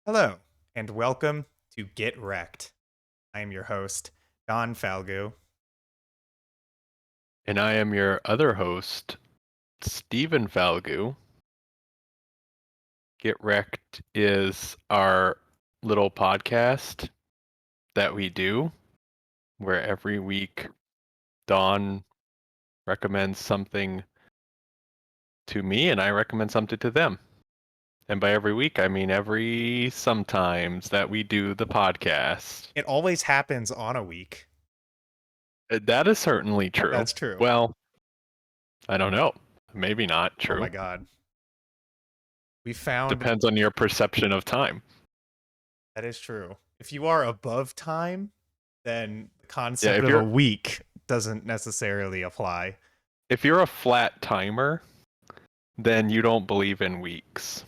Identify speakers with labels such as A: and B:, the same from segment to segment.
A: Hello, and welcome to Get Recc'd. I am your host, Don Falgo.
B: And I am your other host, Stephen Falgu. Get Recc'd is our little podcast that we do where every week Don recommends something to me and I recommend something to them. And by every week, I mean every sometimes that we do the podcast.
A: It always happens on a week.
B: That is certainly true.
A: That's true.
B: Well, I don't know. Maybe not
A: Oh my
B: true.
A: god. We found
B: Depends on your perception of time.
A: that is true. If you are above time, then the
B: Yeah,
A: concept of a week doesn't necessarily apply.
B: if you're a flat timer, then you don't believe in weeks.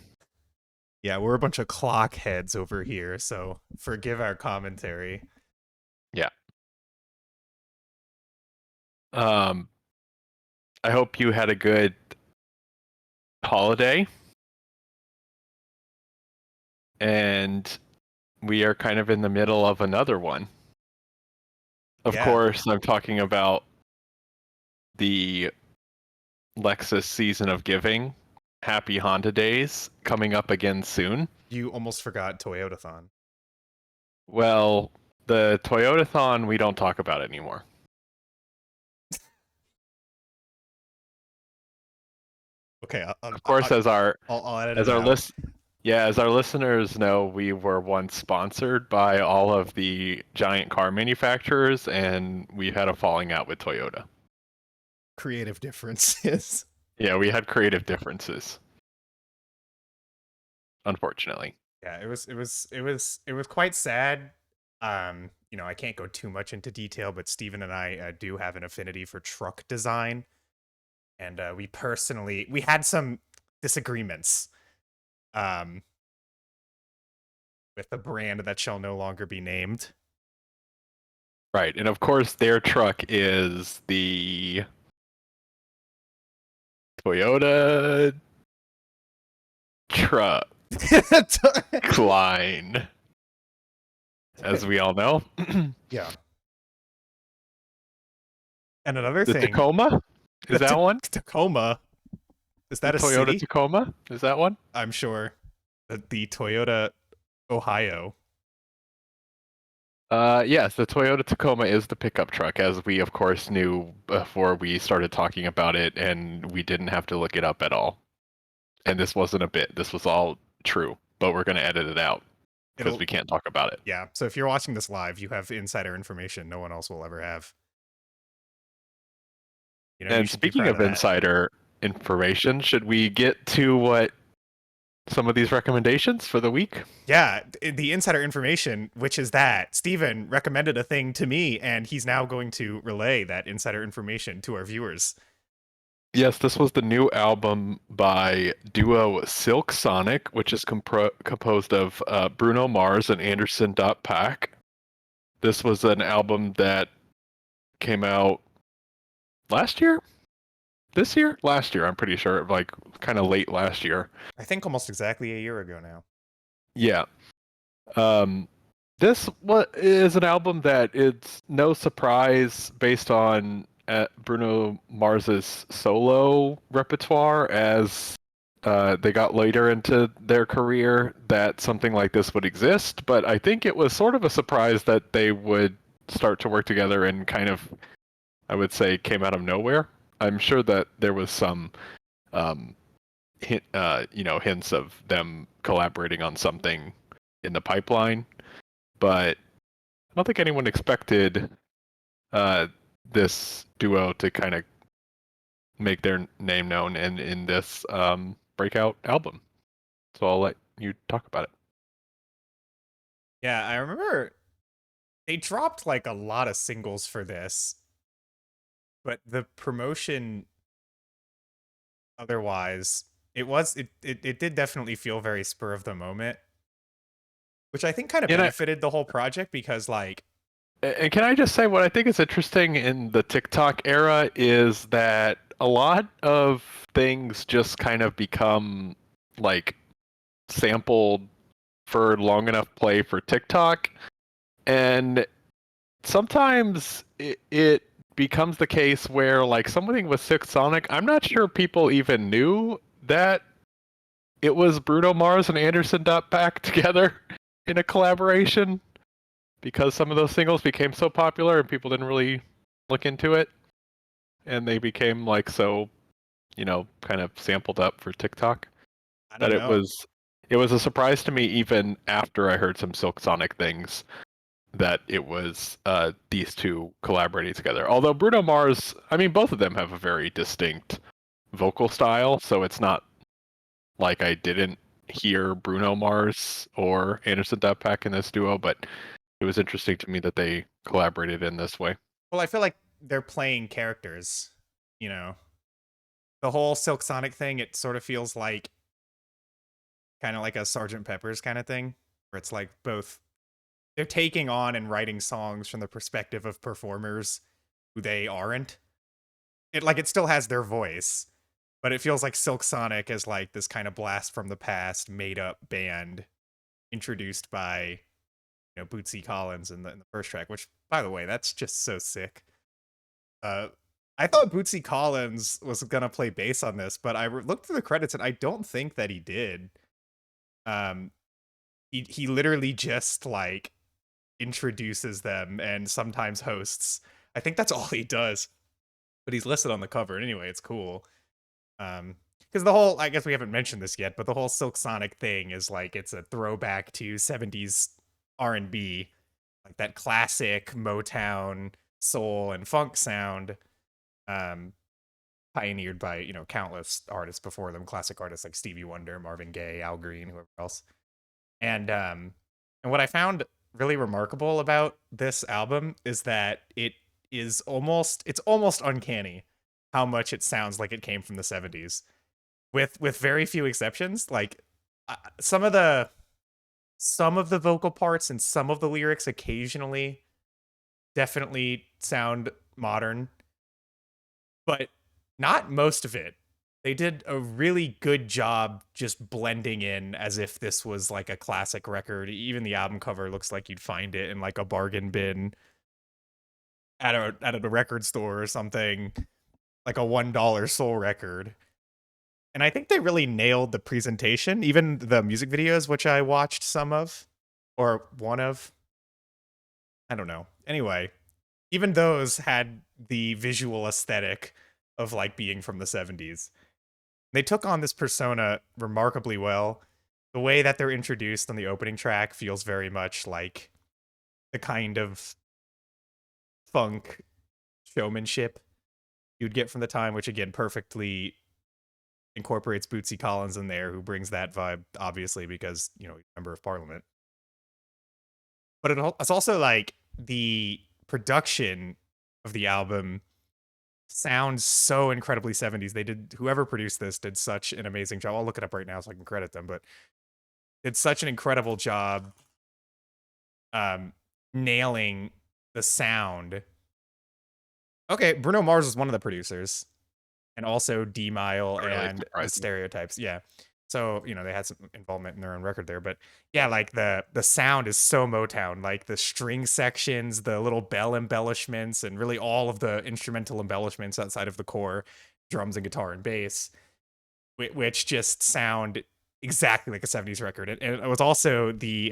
A: Yeah, we're a bunch of clock heads over here, so forgive our commentary.
B: Yeah. Um, I hope you had a good holiday. And we are kind of in the middle of another one. Of
A: Yeah,
B: course, I'm talking about the Lexus Season of Giving. Happy Honda Days coming up again soon.
A: you almost forgot Toyotathon.
B: Well, the Toyotathon, we don't talk about anymore.
A: Okay,
B: Of course,
A: I'll edit
B: as
A: it
B: our
A: out.
B: list yeah, as our listeners know, we were once sponsored by all of the giant car manufacturers, and we had a falling out with Toyota.
A: Creative differences.
B: Yeah, we had creative differences, unfortunately.
A: Yeah, it was quite sad. I can't go too much into detail, but Steven and I do have an affinity for truck design, and we had some disagreements um with the brand that shall no longer be named.
B: Right, and of course, their truck is the Toyota truck line, as we all know.
A: Yeah. And another
B: The
A: thing,
B: Tacoma?
A: the
B: Is that one?
A: Tacoma, is
B: The
A: that a
B: Toyota
A: city?
B: Tacoma? Is that one?
A: I'm sure. The Toyota Ohio.
B: Yes, the Toyota Tacoma is the pickup truck, as we of course knew before we started talking about it, and we didn't have to look it up at all. And this wasn't a bit, this was all true, but we're going to edit it out because
A: It'll
B: we can't talk about it.
A: Yeah, so if you're watching this live, you have insider information no one else will ever have. You
B: And
A: should be
B: speaking
A: proud
B: of
A: of that.
B: insider information, should we get to what some of these recommendations for the week?
A: Yeah, the insider information, which is that Steven recommended a thing to me, and he's now going to relay that insider information to our viewers.
B: Yes, this was the new album by duo Silk Sonic, which is composed of Bruno Mars and Anderson Paak. This was an album that came out last year? This year? Last year, I'm pretty sure. Like, kind of late last year.
A: I think almost exactly a year ago now.
B: Yeah. This is an album that it's no surprise based on Bruno Mars's solo repertoire as they got later into their career that something like this would exist. But I think it was sort of a surprise that they would start to work together and kind of, I would say, came out of nowhere. I'm sure that there was some hints of them collaborating on something in the pipeline, but I don't think anyone expected this duo to kind of make their name known in this breakout album. So I'll let you talk about it.
A: Yeah, I remember they dropped like a lot of singles for this, but the promotion otherwise, it did definitely feel very spur of the moment, which I think kind of
B: And
A: benefited the whole project because
B: and can I just say what I think is interesting in the TikTok era is that a lot of things just kind of become like sampled for long enough play for TikTok, and sometimes it becomes the case where like something with Silk Sonic, I'm not sure people even knew that it was Bruno Mars and Anderson Paak together in a collaboration because some of those singles became so popular and people didn't really look into it, and they became like so, kind of sampled up for TikTok
A: I
B: that
A: don't know.
B: it was a surprise to me even after I heard some Silk Sonic things that it was these two collaborating together. Although Bruno Mars, I mean, both of them have a very distinct vocal style, so it's not like I didn't hear Bruno Mars or Anderson Paak in this duo, but it was interesting to me that they collaborated in this way.
A: Well, I feel like they're playing characters, you know. The whole Silk Sonic thing, it sort of feels like kind of like a Sergeant Pepper's kind of thing, where it's like both they're taking on and writing songs from the perspective of performers who they aren't. It still has their voice, but it feels like Silk Sonic is like this kind of blast from the past, made up band introduced by Bootsy Collins in the first track. Which, by the way, that's just so sick. Uh, I thought Bootsy Collins was gonna play bass on this, but looked through the credits and I don't think that he did. Um, he literally just like introduces them and sometimes hosts. I think that's all he does. But he's listed on the cover. And anyway, it's cool. Because the whole, I guess we haven't mentioned this yet, but the whole Silk Sonic thing is like it's a throwback to 70s R&B, like that classic Motown soul and funk sound, um, pioneered by countless artists before them, classic artists like Stevie Wonder, Marvin Gaye, Al Green, whoever else. And what I found really remarkable about this album is that it's almost uncanny how much it sounds like it came from the 70s, with very few exceptions. Like some of the vocal parts and some of the lyrics occasionally definitely sound modern, but not most of it. They did a really good job just blending in as if this was like a classic record. Even the album cover looks like you'd find it in like a bargain bin at a record store or something, like a $1 soul record. And I think they really nailed the presentation, even the music videos, which I watched some of, or one of. I don't know. Anyway, even those had the visual aesthetic of like being from the 70s. They took on this persona remarkably well. The way that they're introduced on the opening track feels very much like the kind of funk showmanship you'd get from the time, which again perfectly incorporates Bootsy Collins in there, who brings that vibe, obviously, because, he's a member of parliament. But it's also like the production of the album sounds so incredibly 70s. Whoever produced this did such an amazing job. I'll look it up right now so I can credit them, but did such an incredible job um, nailing the sound. Okay, Bruno Mars is one of the producers, and also D Mile
B: Really
A: and the
B: surprising.
A: Stereotypes. Yeah. So, they had some involvement in their own record there. But yeah, like the sound is so Motown. Like the string sections, the little bell embellishments, and really all of the instrumental embellishments outside of the core, drums and guitar and bass, which just sound exactly like a 70s record. And it was also the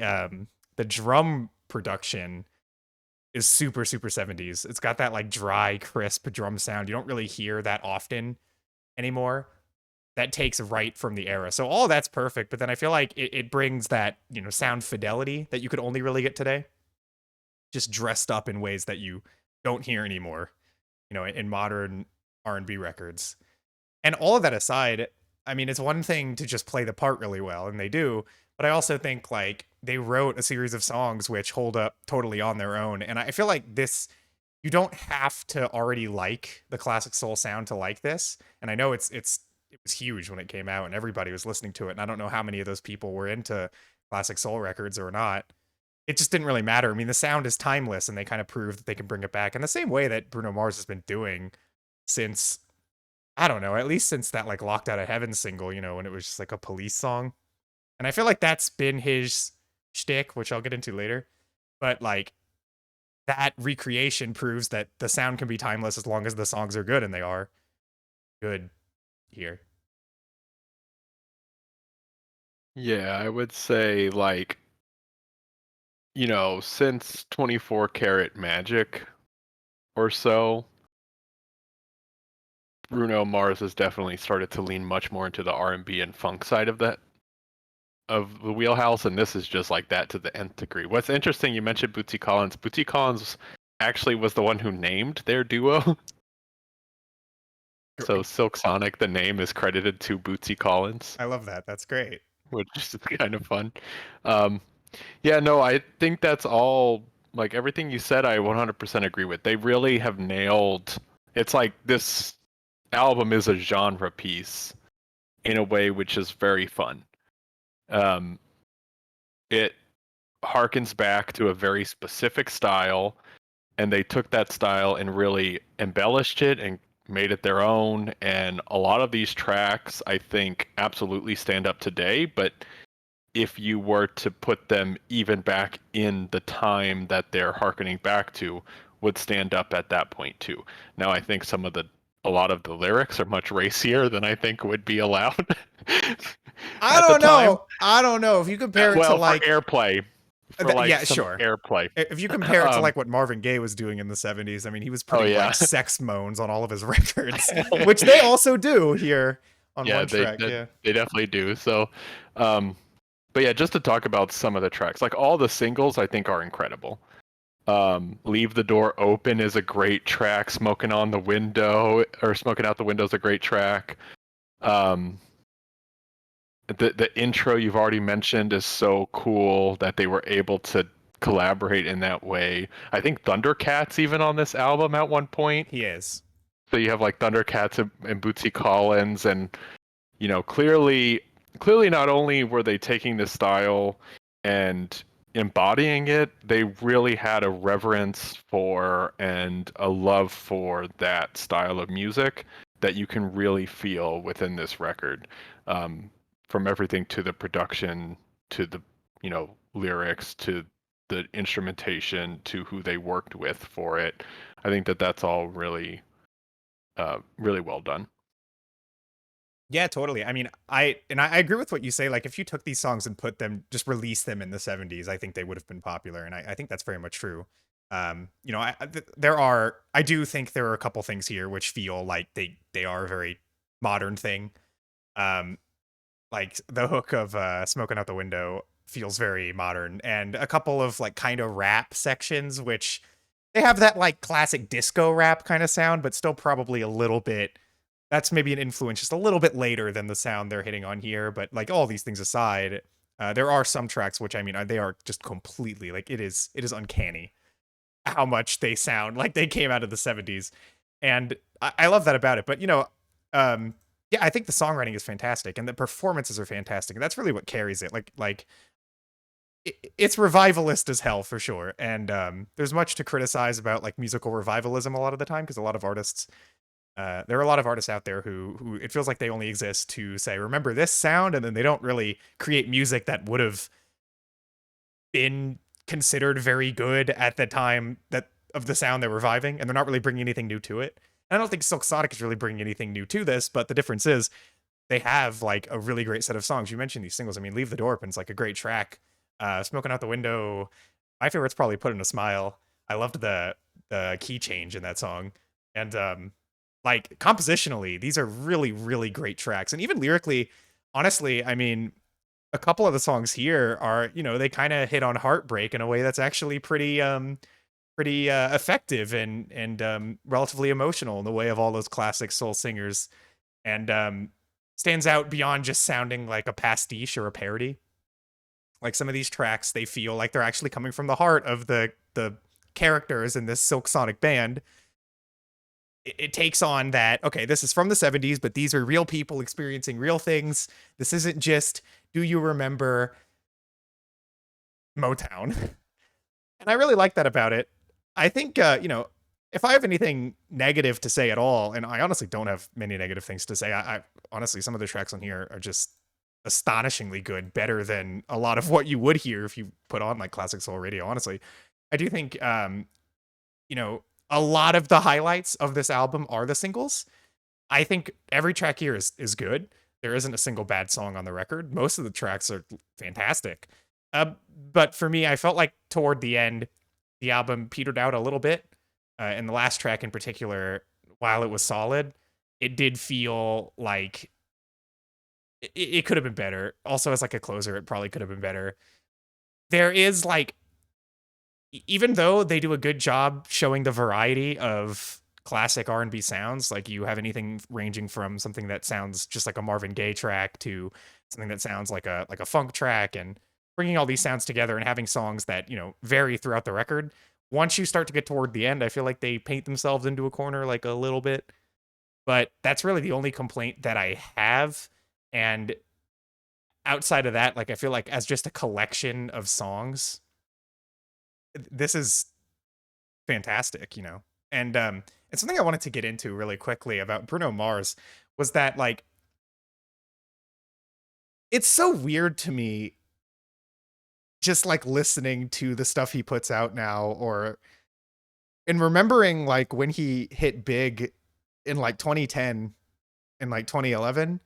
A: drum production is super, super 70s. It's got that like dry, crisp drum sound. You don't really hear that often anymore. That takes right from the era. So all that's perfect, but then I feel like it brings that, sound fidelity that you could only really get today, just dressed up in ways that you don't hear anymore, in modern R&B records. And all of that aside, I mean, it's one thing to just play the part really well, and they do, but I also think like they wrote a series of songs which hold up totally on their own. And I feel like this, you don't have to already like the classic soul sound to like this. And I know it was huge when it came out and everybody was listening to it. And I don't know how many of those people were into classic soul records or not. It just didn't really matter. I mean, the sound is timeless and they kind of proved that they can bring it back in the same way that Bruno Mars has been doing since, I don't know, at least since that like Locked Out of Heaven single, when it was just like a police song. And I feel like that's been his shtick, which I'll get into later. But like that recreation proves that the sound can be timeless as long as the songs are good, and they are good here.
B: Yeah, I would say like, since 24 Karat Magic or so, Bruno Mars has definitely started to lean much more into the R&B and funk side of the wheelhouse, and this is just like that to the nth degree. What's interesting, you mentioned Bootsy Collins. Bootsy Collins actually was the one who named their duo. So Silk Sonic, the name is credited to Bootsy Collins,
A: I love that. That's great.
B: which is kind of fun. Um, yeah, no, I think that's all. Like everything you said, I 100% agree with. They really have nailed. It's like this album is a genre piece in a way which is very fun. Um, it harkens back to a very specific style, and they took that style and really embellished it and made it their own. And a lot of these tracks, I think, absolutely stand up today. But if you were to put them even back in the time that they're harkening back to, would stand up at that point too. Now, I think a lot of the lyrics are much racier than I think would be allowed
A: I
B: at the
A: don't
B: time.
A: know. I don't know if you compare it to
B: Well, for
A: like
B: airplay, for like
A: yeah,
B: some
A: sure.
B: airplay.
A: If you compare it to
B: um,
A: like what Marvin Gaye was doing in the 70s, I mean, he was
B: oh
A: putting
B: yeah,
A: like sex moans on all of his records, which they also do here on
B: yeah,
A: one track. Yeah.
B: they definitely do. So, um, but yeah, just to talk about some of the tracks, like all the singles, I think are incredible. Leave the Door Open is a great track. Smoking on the Window or Smoking Out the Window is a great track. Um, the intro you've already mentioned is so cool that they were able to collaborate in that way. I think Thundercats even on this album at one point.
A: He is.
B: So you have like Thundercats and Bootsy Collins, and clearly not only were they taking this style and embodying it, they really had a reverence for and a love for that style of music that you can really feel within this record. Um, from everything to the production, to the lyrics, to the instrumentation, to who they worked with for it. I think that that's all really well done.
A: Yeah, totally. I mean, I agree with what you say. Like, if you took these songs and put them, just release them in the 70s, I think they would have been popular, and I think that's very much true. I do think there are a couple things here which feel like they are a very modern thing. Um, like the hook of "Smoking Out the Window" feels very modern, and a couple of like kind of rap sections which they have that like classic disco rap kind of sound, but still probably a little bit that's maybe an influence just a little bit later than the sound they're hitting on here. But like all these things aside, there are some tracks which I mean they are just completely like it is uncanny how much they sound like they came out of the 70s, and I love that about it. But yeah, I think the songwriting is fantastic and the performances are fantastic, and that's really what carries it. It's revivalist as hell for sure, and there's much to criticize about like musical revivalism a lot of the time because a lot of artists there are a lot of artists out there who it feels like they only exist to say remember this sound, and then they don't really create music that would have been considered very good at the time that of the sound they're reviving, and they're not really bringing anything new to it. And I don't think Silk Sonic is really bringing anything new to this, but the difference is they have like a really great set of songs. You mentioned these singles. I mean, Leave the Door Open's like a great track. Smoking Out the Window, my favorite's probably Put in a Smile. I loved the key change in that song. And like compositionally, these are really, really great tracks. And even lyrically, honestly, I mean, a couple of the songs here are, they kind of hit on heartbreak in a way that's actually pretty effective and relatively emotional in the way of all those classic soul singers, and stands out beyond just sounding like a pastiche or a parody. Like some of these tracks, they feel like they're actually coming from the heart of the characters in this Silk Sonic band. It takes on that, okay, this is from the 70s, but these are real people experiencing real things. This isn't just, do you remember Motown? And I really like that about it. I think, if I have anything negative to say at all, and I honestly don't have many negative things to say, I honestly, some of the tracks on here are just astonishingly good, better than a lot of what you would hear if you put on like classic soul radio. Honestly, I do think you know, a lot of the highlights of this album are the singles. I think every track here is good. There isn't a single bad song on the record. Most of the tracks are fantastic. Uh, but for me, I felt like toward the end, the album petered out a little bit. And the last track in particular, while it was solid, it did feel like it could have been better. Also, as like a closer, it probably could have been better. There is like, even though they do a good job showing the variety of classic R&B sounds, like you have anything ranging from something that sounds just like a Marvin Gaye track to something that sounds like a funk track, and bringing all these sounds together and having songs that, vary throughout the record. Once you start to get toward the end, I feel like they paint themselves into a corner like a little bit. But that's really the only complaint that I have. And outside of that, like I feel like as just a collection of songs, this is fantastic. And it's something I wanted to get into really quickly about Bruno Mars was that like it's so weird to me just like listening to the stuff he puts out now, or and remembering like when he hit big in like 2010 and like 2011,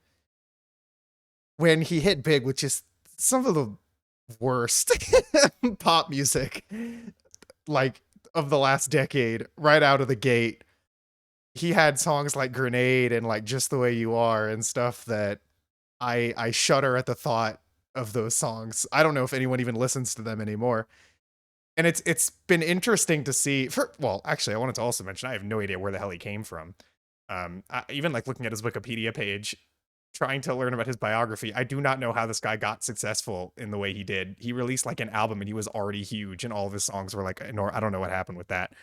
A: when he hit big with just some of the worst pop music like of the last decade right out of the gate. He had songs like Grenade and like Just the Way You Are and stuff that I shudder at the thought of those songs. I don't know if anyone even listens to them anymore. And it's been interesting to see well, actually I wanted to also mention I have no idea where the hell he came from. Even like looking at his Wikipedia page, trying to learn about his biography, I do not know how this guy got successful in the way he did. He released like an album and he was already huge, and all of his songs were like, I don't know what happened with that.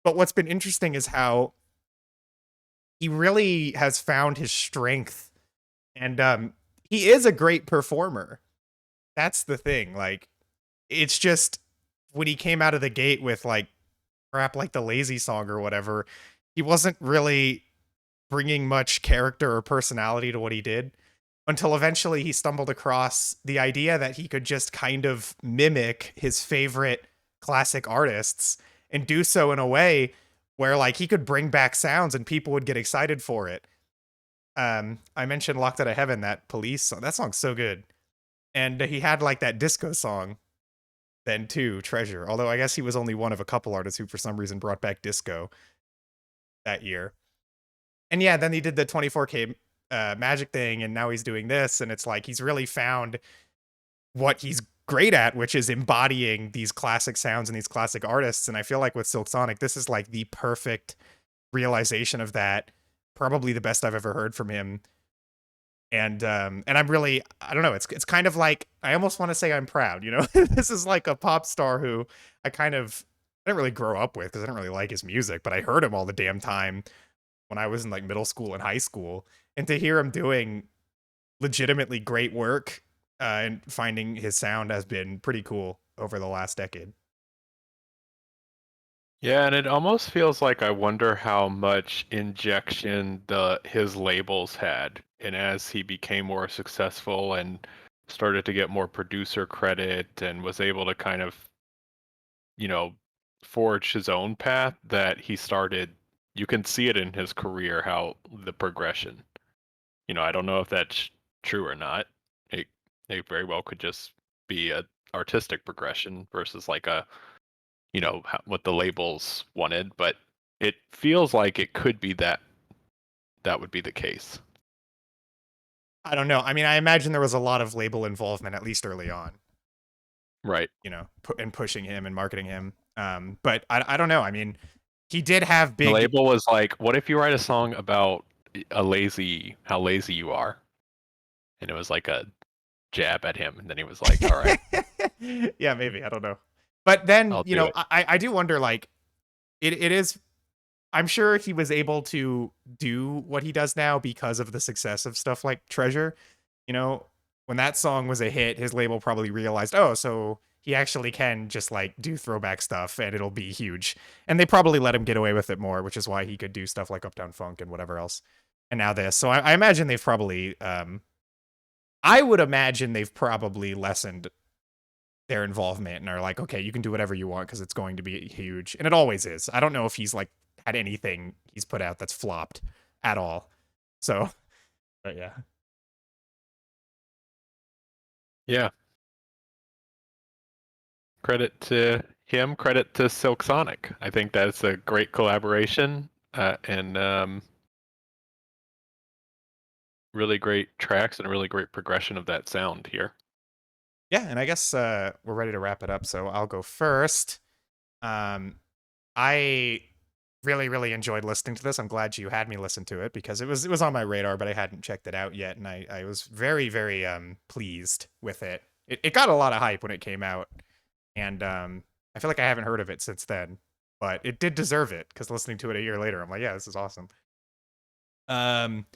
A: But what's been interesting is how he really has found his strength, and he is a great performer. That's the thing. Like, it's just when he came out of the gate with like crap like the Lazy Song or whatever, he wasn't really bringing much character or personality to what he did, until eventually he stumbled across the idea that he could just kind of mimic his favorite classic artists and do so in a way where like he could bring back sounds and people would get excited for it. I mentioned Locked Out of Heaven, that Police song. That song's so good. And he had like that disco song then too, Treasure. Although I guess he was only one of a couple artists who for some reason brought back disco that year. And yeah, then he did the 24K magic thing, and now he's doing this, and it's like he's really found what he's great at, which is embodying these classic sounds and these classic artists. And I feel like with Silk Sonic, this is like the perfect realization of that. Probably the best I've ever heard from him. And I'm really, I don't know, it's kind of like I almost want to say I'm proud. This is like a pop star who I didn't really grow up with because I didn't really like his music, but I heard him all the damn time when I was in like middle school and high school. And to hear him doing legitimately great work and finding his sound has been pretty cool over the last decade.
B: Yeah, and it almost feels like I wonder how much injection his labels had. And as he became more successful and started to get more producer credit and was able to kind of, you know, forge his own path, that you can see it in his career, how the progression. I don't know if that's true or not. It, it very well could just be a artistic progression versus like what the labels wanted, but it feels like it could be that would be the case.
A: I don't know. I mean, I imagine there was a lot of label involvement, at least early on,
B: Right.
A: and pushing him and marketing him. But I don't know. I mean, he did have
B: The
A: big.
B: label was like, what if you write a song about how lazy you are? And it was like a jab at him. And then he was like, all right,
A: Yeah, maybe. I don't know. But then,
B: I'll do it.
A: I do wonder, like, it is, I'm sure he was able to do what he does now because of the success of stuff like Treasure. You know, when that song was a hit, his label probably realized, oh, so he actually can just like do throwback stuff and it'll be huge. And they probably let him get away with it more, which is why he could do stuff like Uptown Funk and whatever else. And now this. So I imagine they've probably, I would imagine they've probably lessened their involvement and are like, okay, you can do whatever you want because it's going to be huge, and it always is. I don't know if he's like had anything he's put out that's flopped at all. So, but yeah.
B: Yeah. Credit to him, credit to Silk Sonic. I think that's a great collaboration, and really great tracks and a really great progression of that sound here.
A: Yeah, and I guess we're ready to wrap it up, so I'll go first. I really enjoyed listening to this. I'm glad you had me listen to it because it was on my radar, but I hadn't checked it out yet, and I was very pleased with it. It got a lot of hype when it came out, and I feel like I haven't heard of it since then, but it did deserve it because listening to it a year later, I'm like, yeah, this is awesome. Um,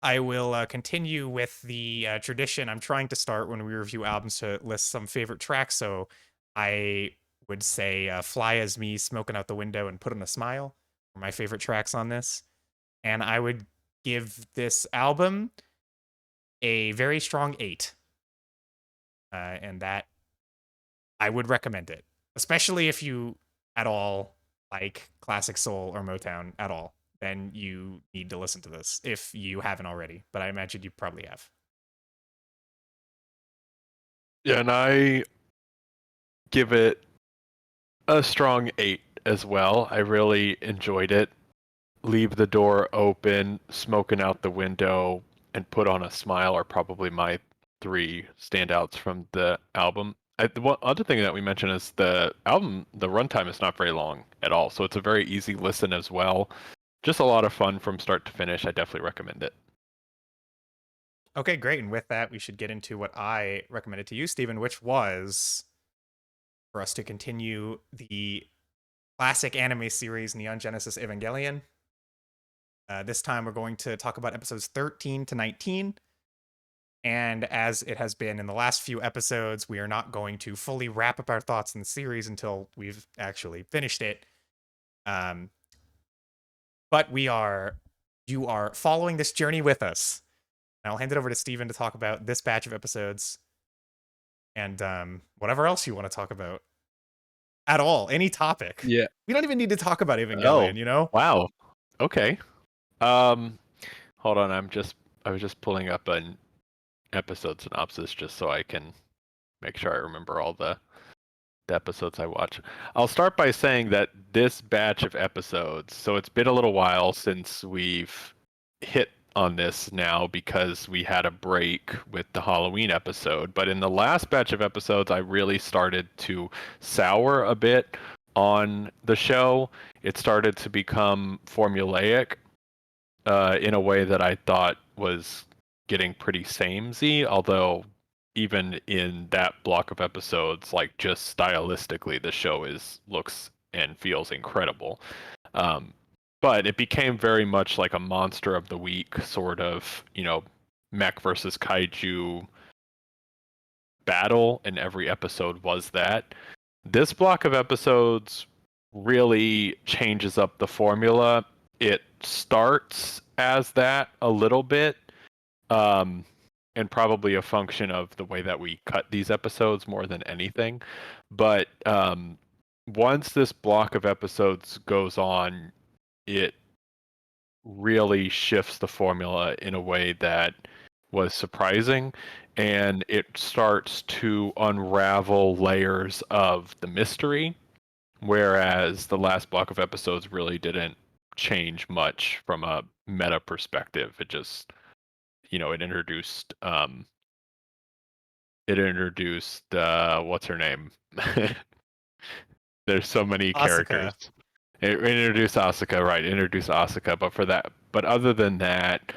A: I will continue with the tradition I'm trying to start when we review albums to list some favorite tracks. So I would say Fly As Me, Smoking Out the Window, and Put on a Smile are my favorite tracks on this. And I would give this album a very strong 8. And that I would recommend it, especially if you at all like classic soul or Motown at all. Then you need to listen to this if you haven't already, but I imagine you probably have.
B: Yeah, and I give it a strong 8 as well. I really enjoyed it. Leave the Door Open, Smoking Out the Window, and Put on a Smile are probably my 3 standouts from the album. The one other thing that we mentioned is the album, the runtime is not very long at all, so it's a very easy listen as well. Just a lot of fun from start to finish. I definitely recommend it.
A: Okay, great. And with that, we should get into what I recommended to you, Stephen, which was for us to continue the classic anime series Neon Genesis Evangelion. This time, we're going to talk about episodes 13 to 19. And as it has been in the last few episodes, we are not going to fully wrap up our thoughts in the series until we've actually finished it. Um, but you are following this journey with us. And I'll hand it over to Stephen to talk about this batch of episodes and whatever else you want to talk about at all, any topic.
B: Yeah.
A: We don't even need to talk about
B: Oh,
A: Evangelion, you know?
B: wow. Okay. Um, hold on. I was just pulling up an episode synopsis just so I can make sure I remember all the episodes I watch. I'll start by saying that this batch of episodes, so it's been a little while since we've hit on this now because we had a break with the Halloween episode, but in the last batch of episodes, I really started to sour a bit on the show. It started to become formulaic in a way that I thought was getting pretty samey, although even in that block of episodes, like just stylistically, the show looks and feels incredible. Um, but it became very much like a monster of the week sort of, mech versus kaiju battle, and every episode was that. This block of episodes really changes up the formula. It starts as that a little bit, um, and probably a function of the way that we cut these episodes more than anything. But once this block of episodes goes on, it really shifts the formula in a way that was surprising, and it starts to unravel layers of the mystery, whereas the last block of episodes really didn't change much from a meta perspective. It just, it introduced what's her name? There's so many characters.
A: Asuka.
B: It introduced Asuka, right? Introduced Asuka, but other than that,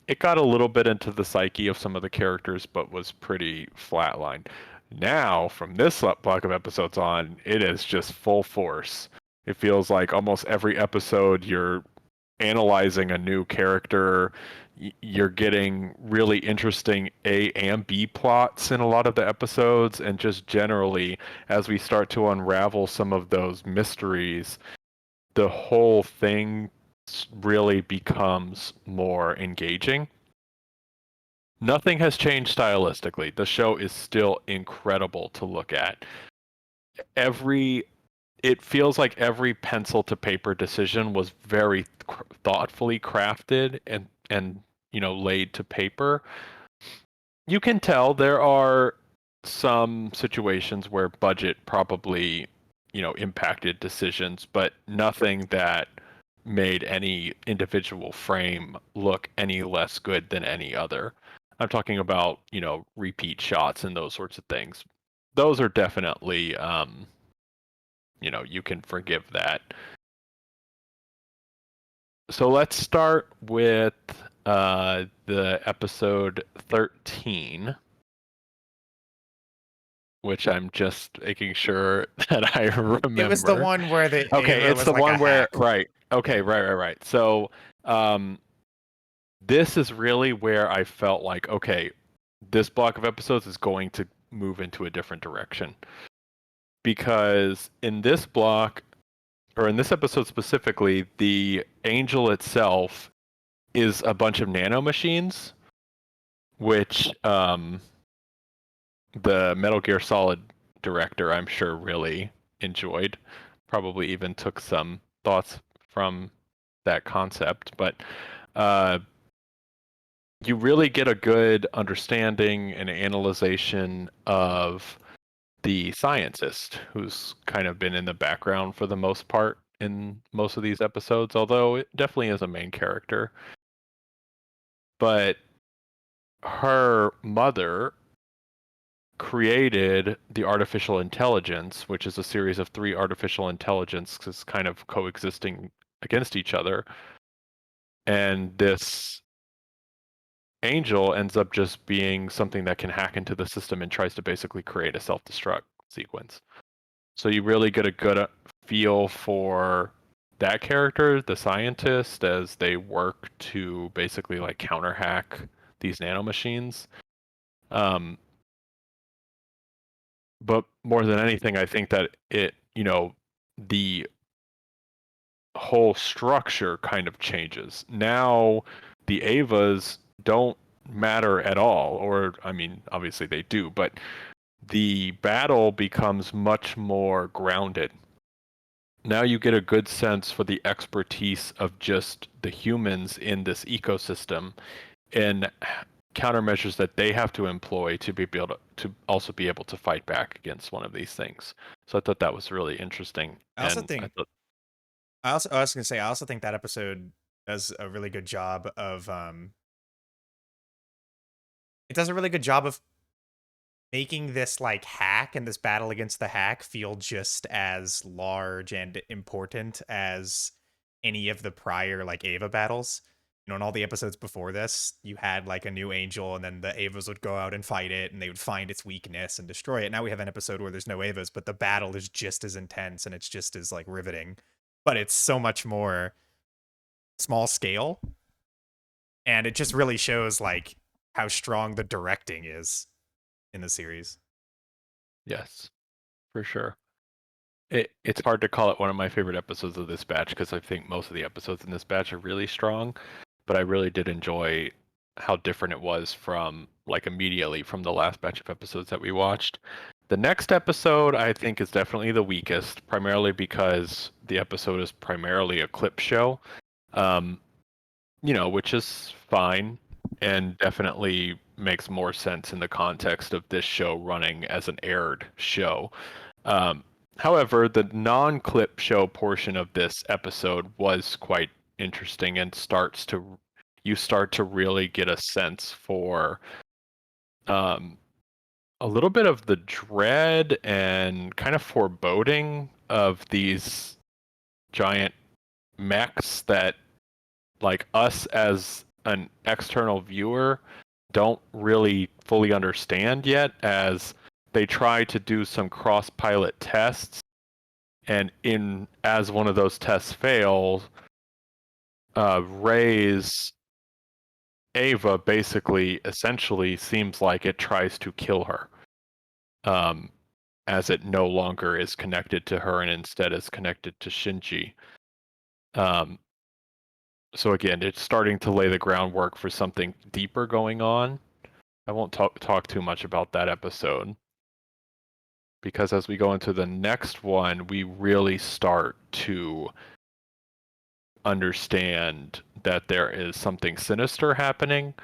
B: it got a little bit into the psyche of some of the characters, but was pretty flatlined. Now, from this block of episodes on, it is just full force. It feels like almost every episode you're analyzing a new character. You're getting really interesting A and B plots in a lot of the episodes, and just generally, as we start to unravel some of those mysteries, the whole thing really becomes more engaging. Nothing has changed stylistically. The show is still incredible to look at. Every It feels like every pencil to paper decision was very thoughtfully crafted and laid to paper. You can tell there are some situations where budget probably impacted decisions, but nothing that made any individual frame look any less good than any other. I'm talking about repeat shots and those sorts of things. Those are definitely you can forgive that. So let's start with the episode 13, which I'm just making sure that I
A: It was the
B: remember.
A: one where the
B: Okay,
A: Ava
B: it's
A: was
B: the
A: like a
B: one where,
A: hack.
B: right. Okay, right. So um, this is really where I felt like, okay, this block of episodes is going to move into a different direction. Because in this block, or in this episode specifically, the angel itself is a bunch of nanomachines, which the Metal Gear Solid director, I'm sure, really enjoyed. Probably even took some thoughts from that concept. But uh, you really get a good understanding and analyzation of the scientist who's kind of been in the background for the most part in most of these episodes, although it definitely is a main character. But her mother created the artificial intelligence, which is a series of three artificial intelligences kind of coexisting against each other. And this angel ends up just being something that can hack into the system and tries to basically create a self destruct sequence. So you really get a good feel for that character, the scientist, as they work to basically like counter hack these nanomachines. Um, but more than anything, I think that the whole structure kind of changes. Now, the Avas don't matter at all, or I mean, obviously they do, but the battle becomes much more grounded. Now you get a good sense for the expertise of just the humans in this ecosystem and countermeasures that they have to employ to be able to also be able to fight back against one of these things. So I thought that was really interesting,
A: I also
B: and I
A: think
B: thought,
A: I was gonna say I also think that episode does a really good job of it does a really good job of making this like hack and this battle against the hack feel just as large and important as any of the prior like Ava battles. You know, in all the episodes before this, you had like a new angel, and then the Avas would go out and fight it, and they would find its weakness and destroy it. Now we have an episode where there's no Avas, but the battle is just as intense and it's just as like riveting, but it's so much more small scale, and it just really shows like how strong the directing is in the series.
B: yes, for sure. It's hard to call it one of my favorite episodes of this batch because I think most of the episodes in this batch are really strong, but I really did enjoy how different it was from like immediately from the last batch of episodes that we watched. The next episode I think is definitely the weakest, primarily because the episode is primarily a clip show. Um, which is fine and definitely makes more sense in the context of this show running as an aired show. Um, However, the non-clip show portion of this episode was quite interesting and you start to really get a sense for um, a little bit of the dread and kind of foreboding of these giant mechs that like us as an external viewer don't really fully understand yet as they try to do some cross pilot tests, and in as one of those tests fails, Ray's Ava basically essentially seems like it tries to kill her, um, as it no longer is connected to her and instead is connected to Shinji. um, so again, it's starting to lay the groundwork for something deeper going on. I won't talk too much about that episode because as we go into the next one, we really start to understand that there is something sinister happening,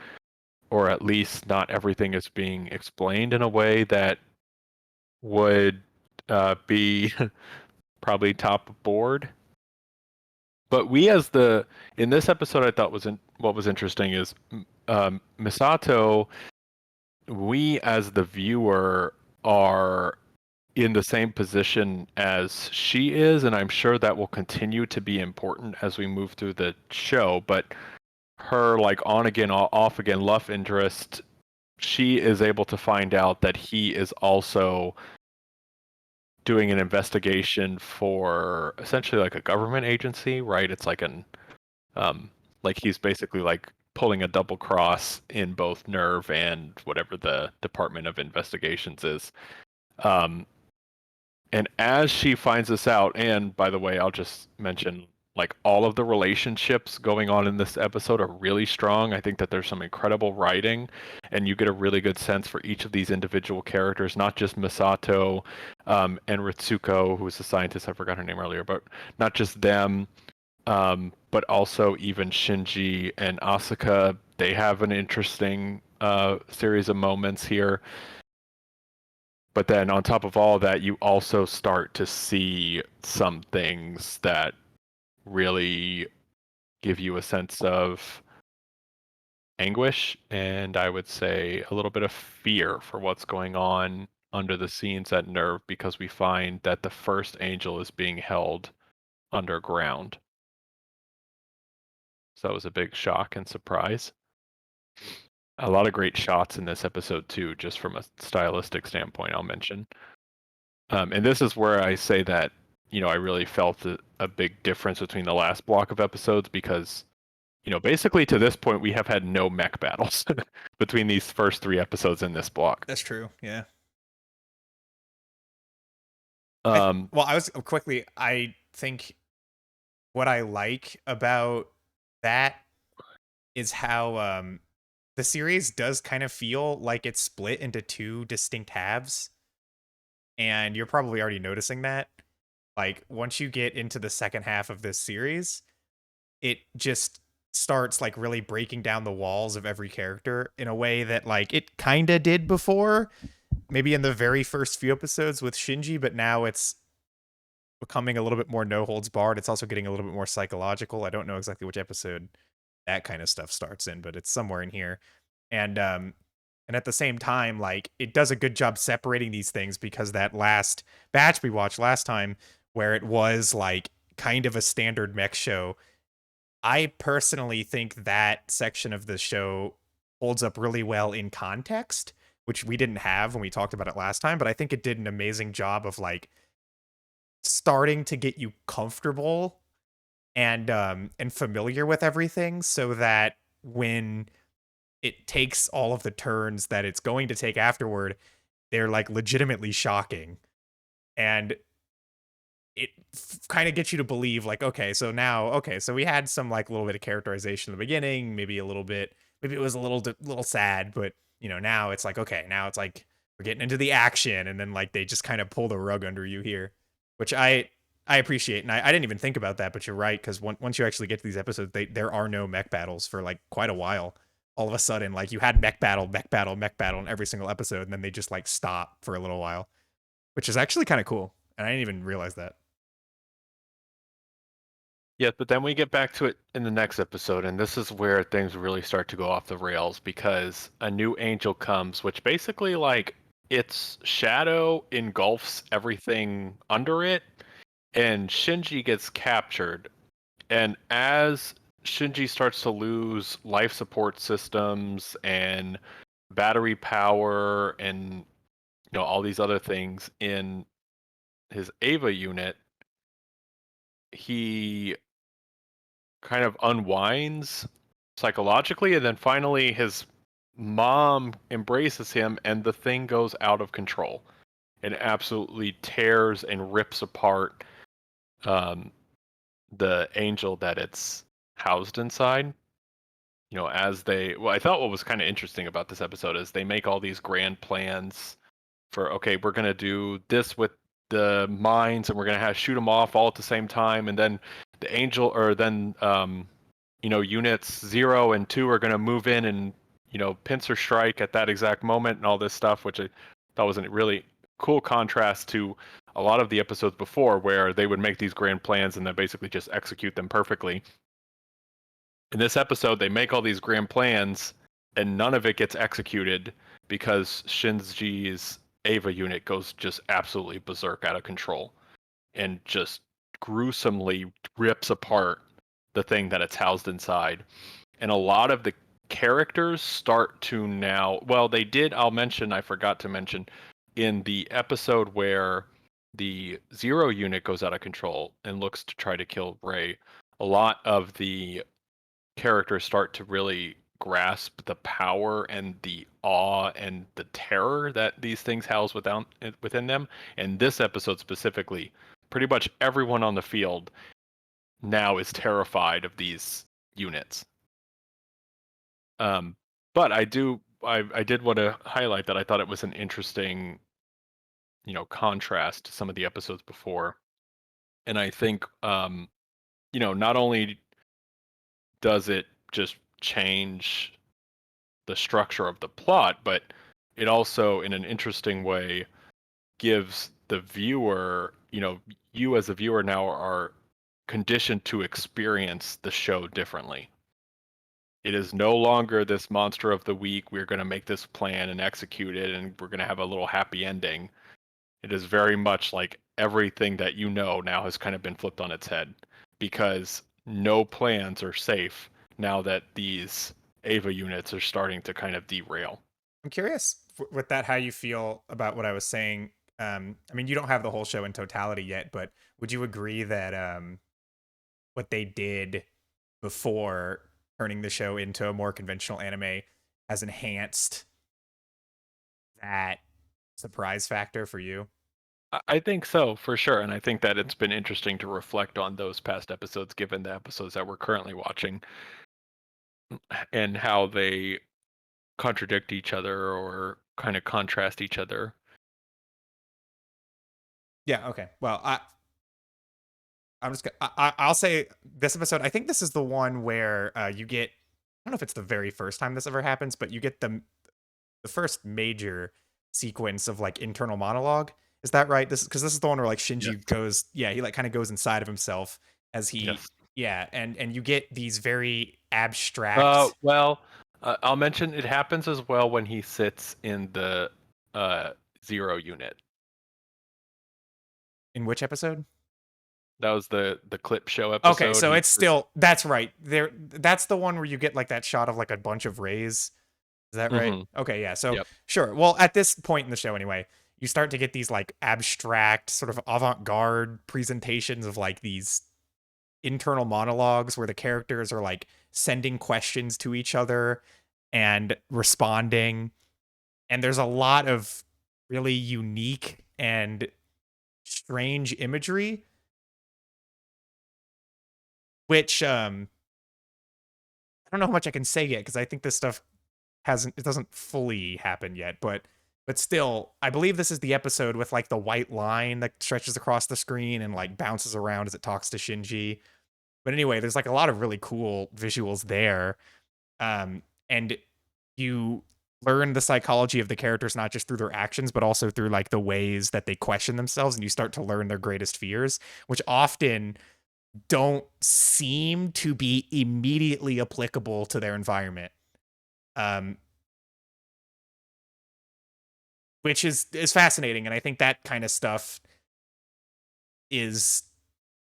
B: or at least not everything is being explained in a way that would be probably top board. But we, as the in this episode, I thought what was interesting is Misato. We, as the viewer, are in the same position as she is, and I'm sure that will continue to be important as we move through the show. But her like on again, off again love interest, she is able to find out that he is also doing an investigation for essentially like a government agency, right? It's like um like he's basically like pulling a double cross in both Nerve and whatever the Department of Investigations is. Um and as she finds this out, and by the way, I'll just mention like all of the relationships going on in this episode are really strong. I think that there's some incredible writing, and you get a really good sense for each of these individual characters, not just Misato and Ritsuko, who was the scientist. I forgot her name earlier, but not just them, but also even Shinji and Asuka. They have an interesting series of moments here. But then on top of all that, you also start to see some things that really give you a sense of anguish and I would say a little bit of fear for what's going on under the scenes at Nerve because we find that the first angel is being held underground. So that was a big shock and surprise. A lot of great shots in this episode too, just from a stylistic standpoint, I'll mention. And this is where I say that, I really felt a big difference between the last block of episodes because, basically to this point, we have had no mech battles between these first 3 episodes in this block.
A: That's true. Yeah.
B: Um,
A: I think what I like about that is how the series does kind of feel like it's split into two distinct halves. And you're probably already noticing that. Like, once you get into the second half of this series, it just starts like really breaking down the walls of every character in a way that like it kind of did before, maybe in the very first few episodes with Shinji, but now it's becoming a little bit more no holds barred. It's also getting a little bit more psychological. I don't know exactly which episode that kind of stuff starts in, but it's somewhere in here. And at the same time, like it does a good job separating these things because that last batch we watched last time, where it was like kind of a standard mech show, I personally think that section of the show holds up really well in context, which we didn't have when we talked about it last time, but I think it did an amazing job of like starting to get you comfortable and familiar with everything so that when it takes all of the turns that it's going to take afterward, they're like legitimately shocking. And it kind of gets you to believe like, okay, so we had some like little bit of characterization in the beginning, maybe it was a little sad, but now it's like, okay, now it's like we're getting into the action, and then like they just kind of pull the rug under you here, which I appreciate. And I didn't even think about that, but you're right, because once you actually get to these episodes, there are no mech battles for like quite a while. All of a sudden, like you had mech battle, mech battle, mech battle in every single episode, and then they just like stop for a little while, which is actually kind of cool. And I didn't even realize that.
B: yeah, but then we get back to it in the next episode, and this is where things really start to go off the rails because a new angel comes, which basically like its shadow engulfs everything under it, and Shinji gets captured. And as Shinji starts to lose life support systems and battery power and all these other things in his Ava unit, he kind of unwinds psychologically, and then finally his mom embraces him, and the thing goes out of control and absolutely tears and rips apart um, the angel that it's housed inside. as I thought what was kind of interesting about this episode is they make all these grand plans for, okay, we're gonna do this with the mines, and we're gonna have shoot them off all at the same time, and then the angel, or then units 0 and 2 are gonna move in and pincer strike at that exact moment and all this stuff, which I thought was a really cool contrast to a lot of the episodes before, where they would make these grand plans and then basically just execute them perfectly. In this episode, they make all these grand plans and none of it gets executed because Shinji's Ava unit goes just absolutely berserk, out of control, and just gruesomely rips apart the thing that it's housed inside. And a lot of the characters start to now, well, they did, I forgot to mention, in the episode where the Zero unit goes out of control and looks to try to kill Rey, a lot of the characters start to really grasp the power and the awe and the terror that these things house within them. And this episode specifically, pretty much everyone on the field now is terrified of these units. But I did want to highlight that I thought it was an interesting, contrast to some of the episodes before. And I think, not only does it just change the structure of the plot, but it also, in an interesting way, gives the viewer, you as a viewer now are conditioned to experience the show differently. It is no longer this monster of the week. We're going to make this plan and execute it, and we're going to have a little happy ending. It is very much like everything that now has kind of been flipped on its head, because no plans are safe now that these Ava units are starting to kind of derail.
A: I'm curious with that how you feel about what I was saying. I mean, you don't have the whole show in totality yet, but would you agree that what they did before turning the show into a more conventional anime has enhanced that surprise factor for you?
B: I think so, for sure. And I think that it's been interesting to reflect on those past episodes, given the episodes that we're currently watching, and how they contradict each other or kind of contrast each other.
A: Yeah. Okay. Well, I'm just gonna, I'll say this episode. I think this is the one where you get. I don't know if it's the very first time this ever happens, but you get the first major sequence of like internal monologue. Is that right? This is the one where like
B: Yes.
A: Shinji goes, yeah, he like kind of goes inside of himself as he,
B: Yes.
A: yeah, and you get these very abstract.
B: Well, I'll mention it happens as well when he sits in the uh, Zero unit.
A: In which episode?
B: That was the clip show
A: Okay,
B: episode.
A: so it's still that's right. There that's the one where you get like that shot of like a bunch of rays. Is that right?
B: Mm-hmm.
A: Okay, yeah. So
B: Yep.
A: sure. Well, at this point in the show anyway, you start to get these like abstract sort of avant-garde presentations of like these internal monologues where the characters are like sending questions to each other and responding. And there's a lot of really unique and strange imagery, which I don't know how much I can say yet because I think this stuff it doesn't fully happen yet, but still, I believe this is the episode with like the white line that stretches across the screen and like bounces around as it talks to Shinji. But anyway, there's like a lot of really cool visuals there. And you learn the psychology of the characters not just through their actions but also through like the ways that they question themselves, and you start to learn their greatest fears, which often don't seem to be immediately applicable to their environment. Um, which is fascinating, and I think that kind of stuff is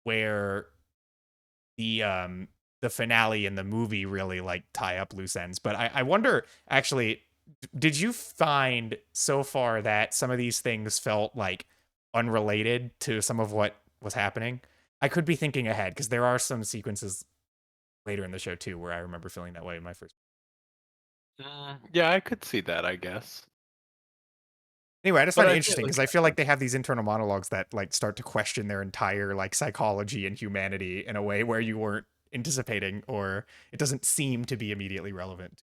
A: where the finale and the movie really like tie up loose ends. But I wonder actually, did you find so far that some of these things felt like unrelated to some of what was happening? I could be thinking ahead because there are some sequences later in the show too where I remember feeling that way in my first.
B: Yeah, I could see that, I guess.
A: Anyway, I just
B: But
A: find it
B: I feel
A: interesting
B: like
A: because I feel like they have these internal monologues that like start to question their entire like psychology and humanity in a way where you weren't anticipating, or it doesn't seem to be immediately relevant to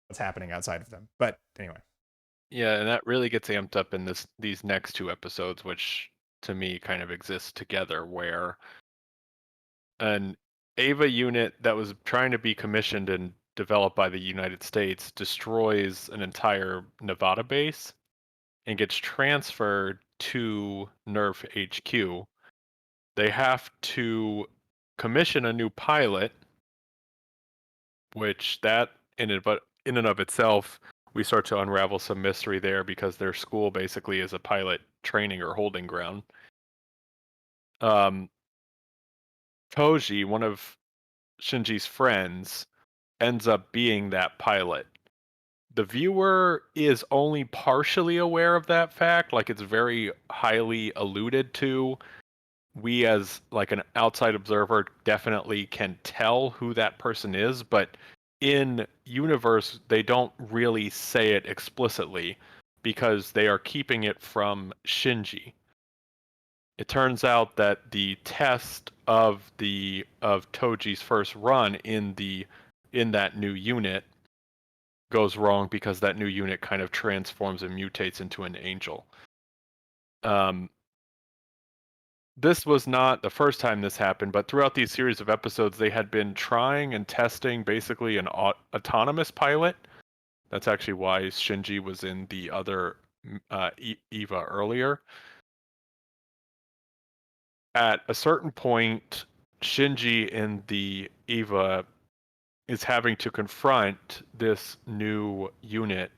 A: what's happening outside of them. But anyway,
B: Yeah, and that really gets amped up in these next two episodes, which to me kind of exist together, where an Ava unit that was trying to be commissioned and developed by the United States destroys an entire Nevada base and gets transferred to NERF HQ. They have to commission a new pilot, which that in and of itself, we start to unravel some mystery there because their school basically is a pilot training or holding ground. Toji, one of Shinji's friends, ends up being that pilot. The viewer is only partially aware of that fact, like it's very highly alluded to. We as like an outside observer definitely can tell who that person is, but in universe they don't really say it explicitly because they are keeping it from Shinji. It turns out that the test of Toji's first run in that new unit goes wrong because that new unit kind of transforms and mutates into an angel. Um, this was not the first time this happened, but throughout these series of episodes, they had been trying and testing basically an autonomous pilot. That's actually why Shinji was in the other Eva earlier. At a certain point, Shinji in the Eva is having to confront this new unit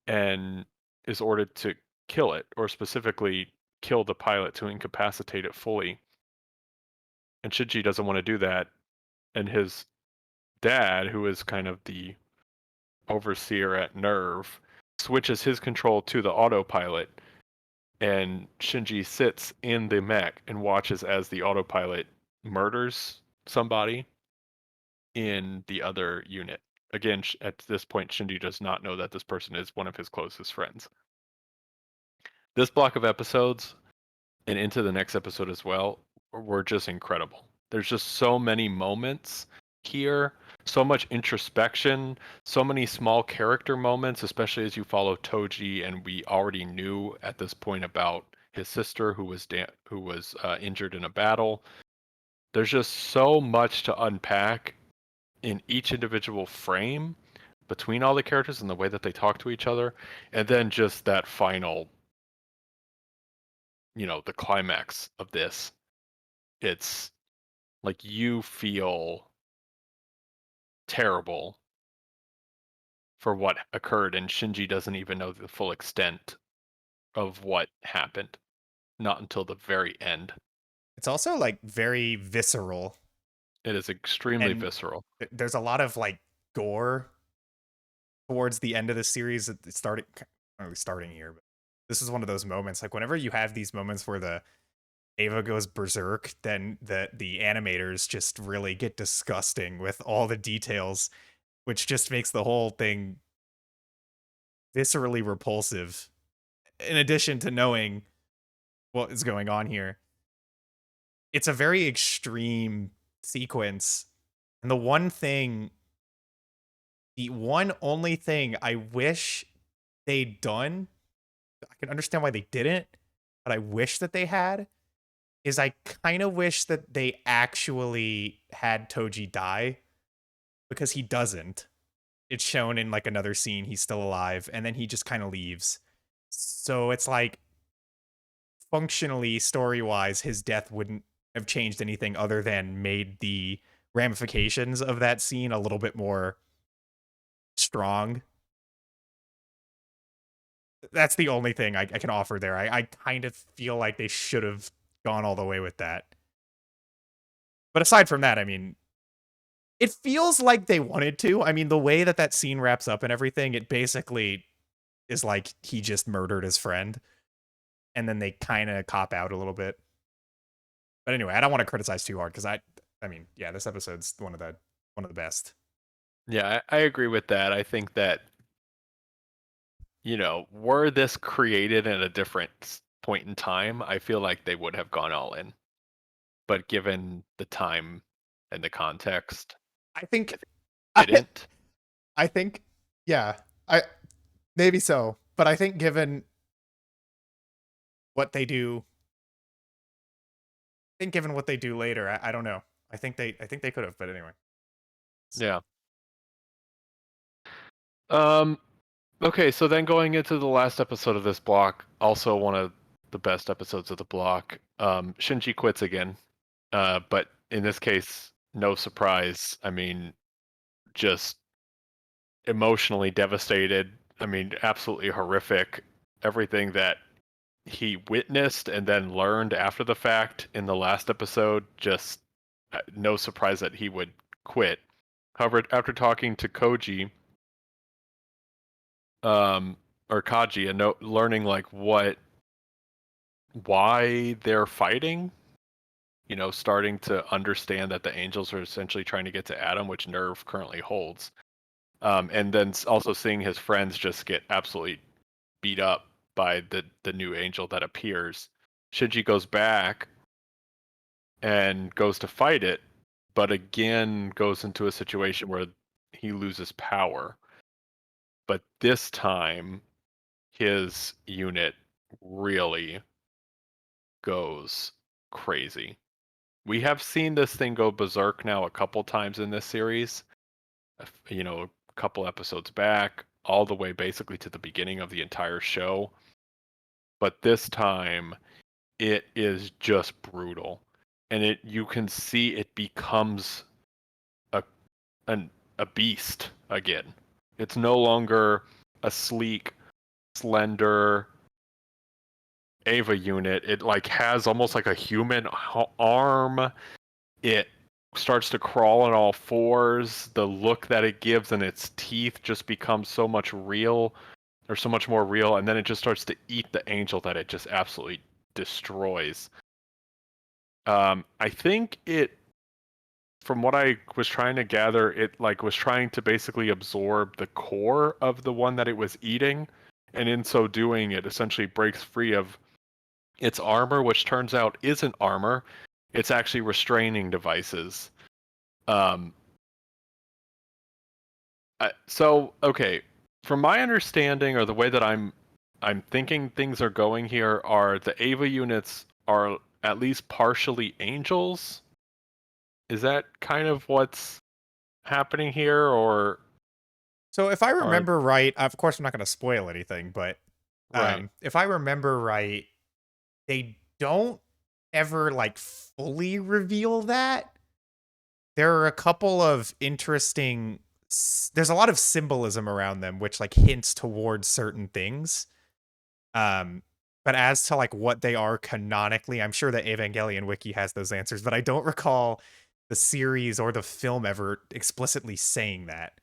B: and is ordered to kill it, or specifically kill the pilot to incapacitate it fully. And Shinji doesn't want to do that, and his dad, who is kind of the overseer at Nerve, switches his control to the autopilot, and Shinji sits in the mech and watches as the autopilot murders somebody in the other unit. Again, at this point, Shinji does not know that this person is one of his closest friends. This block of episodes and into the next episode as well were just incredible. There's just so many moments here, so much introspection, so many small character moments, especially as you follow Toji, and we already knew at this point about his sister who was injured in a battle. There's just so much to unpack in each individual frame between all the characters and the way that they talk to each other, and then just that final, the climax of this. It's like you feel terrible for what occurred, and Shinji doesn't even know the full extent of what happened, not until the very end.
A: it's also like very visceral,
B: It is extremely
A: and
B: visceral.
A: there's a lot of like gore towards the end of the series. It's starting here, but this is one of those moments. Like whenever you have these moments where the Ava goes berserk, then the animators just really get disgusting with all the details, which just makes the whole thing viscerally repulsive. In addition to knowing what is going on here, it's a very extreme sequence. And the one only thing I wish they'd done, I can understand why they didn't, but I wish that they had, is I kind of wish that they actually had Toji die, because he doesn't. It's shown in like another scene, he's still alive, and then he just kind of leaves. So it's like functionally, story wise, his death wouldn't have changed anything other than made the ramifications of that scene a little bit more strong. That's the only thing I can offer there. I kind of feel like they should have gone all the way with that. But aside from that, I mean, it feels like they wanted to. I mean, the way that that scene wraps up and everything, it basically is like he just murdered his friend, and then they kind of cop out a little bit. But anyway, I don't want to criticize too hard, because I mean, yeah, this episode's one of the best.
B: Yeah, I agree with that. I think that, were this created at a different point in time, I feel like they would have gone all in. but given the time and the context,
A: I
B: I
A: think
B: think
A: I,
B: it didn't.
A: I think yeah, I maybe so, but I think given what they do, I think given what they do later, I don't know. I think they could have, but anyway.
B: Yeah. Um. Okay, so then going into the last episode of this block, also one of the best episodes of the block, Shinji quits again. But in this case, no surprise. I mean, just emotionally devastated. I mean, absolutely horrific. Everything that he witnessed and then learned after the fact in the last episode, just no surprise that he would quit. However, after talking to Koji, um, or Kaji, and learning like why they're fighting, starting to understand that the angels are essentially trying to get to Adam, which Nerve currently holds. And then also seeing his friends just get absolutely beat up by the new angel that appears. Shinji goes back and goes to fight it, but again goes into a situation where he loses power. But this time, his unit really goes crazy. We have seen this thing go berserk now a couple times in this series. A couple episodes back, all the way basically to the beginning of the entire show. But this time, it is just brutal, and you can see it becomes a an, a beast again. It's no longer a sleek, slender Ava unit. It like has almost like a human arm. It starts to crawl on all fours. The look that it gives in its teeth just becomes so much real, or so much more real, and then it just starts to eat the angel that it just absolutely destroys. I think it, from what I was trying to gather, it like was trying to basically absorb the core of the one that it was eating, and in so doing, it essentially breaks free of its armor, which turns out isn't armor. It's actually restraining devices. Um, so okay, from my understanding or the way that I'm thinking things are going here are the Ava units are at least partially angels. Is that kind of what's happening here, or
A: So if I
B: are
A: remember right, of course I'm not going to spoil anything, but
B: right?
A: if I remember right, they don't ever like fully reveal that. There are a couple of interesting there's a lot of symbolism around them which like hints towards certain things. Um but as to like what they are canonically, I'm sure the Evangelion wiki has those answers, but I don't recall the series or the film ever explicitly saying that.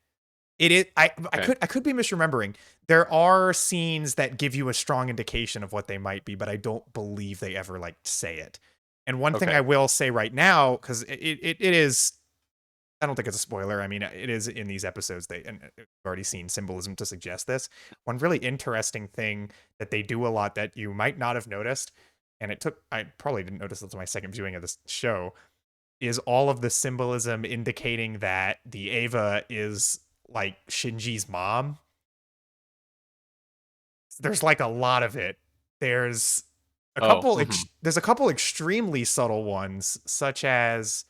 A: It is
B: Okay,
A: I could be misremembering. There are scenes that give you a strong indication of what they might be, but I don't believe they ever like say it. And one thing
B: okay,
A: I will say right now, because it is, I don't think it's a spoiler. I mean, it is in these episodes. And we've already seen symbolism to suggest this. One really interesting thing that they do a lot that you might not have noticed, and I probably didn't notice until my second viewing of this show, is all of the symbolism indicating that the Ava is like Shinji's mom. There's like a lot of it. There's
B: oh, mm-hmm.
A: there's a couple extremely subtle ones, such as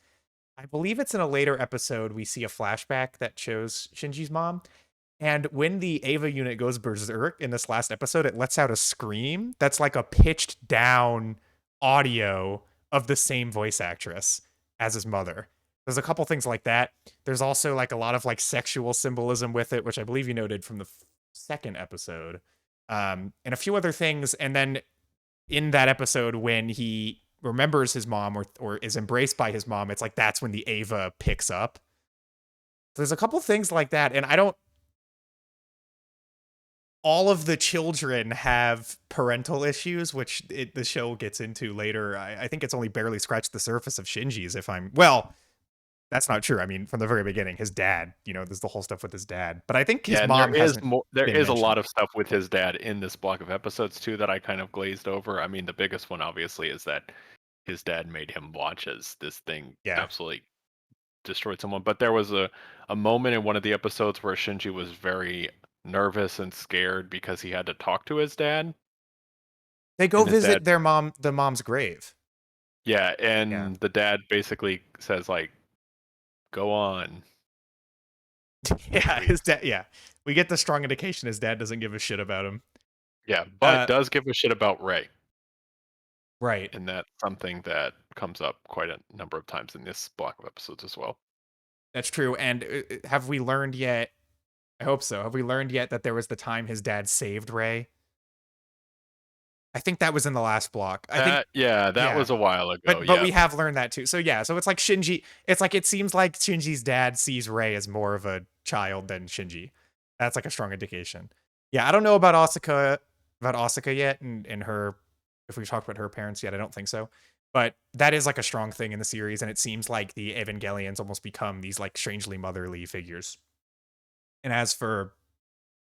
A: I believe it's in a later episode we see a flashback that shows Shinji's mom. And when the Ava unit goes berserk in this last episode, it lets out a scream that's like a pitched down audio of the same voice actress as his mother. There's a couple things like that. There's also like a lot of like sexual symbolism with it, which I believe you noted from the second episode. And a few other things. And then in that episode, when he remembers his mom or is embraced by his mom, it's like that's when the Ava picks up. So there's a couple things like that. And I don't, all of the children have parental issues, which the show gets into later. I think it's only barely scratched the surface of Shinji's. If I'm well, that's not true. I mean, from the very beginning, his dad. There's the whole stuff with his dad, but I think his
B: Yeah, and there
A: mom
B: is
A: hasn't
B: more. There
A: been
B: is a
A: mentioned.
B: lot of stuff with his dad in this block of episodes too that I kind of glazed over. I mean, the biggest one obviously is that his dad made him watch as this thing
A: Yeah.
B: absolutely destroyed someone. But there was a moment in one of the episodes where Shinji was very nervous and scared because he had to talk to his dad,
A: They go
B: and his dad,
A: visit the mom's grave.
B: yeah,
A: Yeah.
B: and the dad basically says like, "Go on."
A: Yeah,
B: We
A: his dad, yeah. We get the strong indication his dad doesn't give a shit about him.
B: Yeah, but
A: Uh,
B: does give a shit about Ray,
A: right.
B: and that's something that comes up quite a number of times in this block of episodes as well.
A: That's true. And have we learned yet? I hope so. Have we learned yet that there was the time his dad saved Ray? I think that was in the last block. I think,
B: That
A: yeah.
B: was a while ago.
A: But we
B: Yep.
A: have learned that too. So yeah, so it's like Shinji. It's like it seems like Shinji's dad sees Rei as more of a child than Shinji. That's like a strong indication. Yeah, I don't know about Asuka yet, and her. If we've talked about her parents yet, I don't think so. But that is like a strong thing in the series, and it seems like the Evangelions almost become these like strangely motherly figures. And as for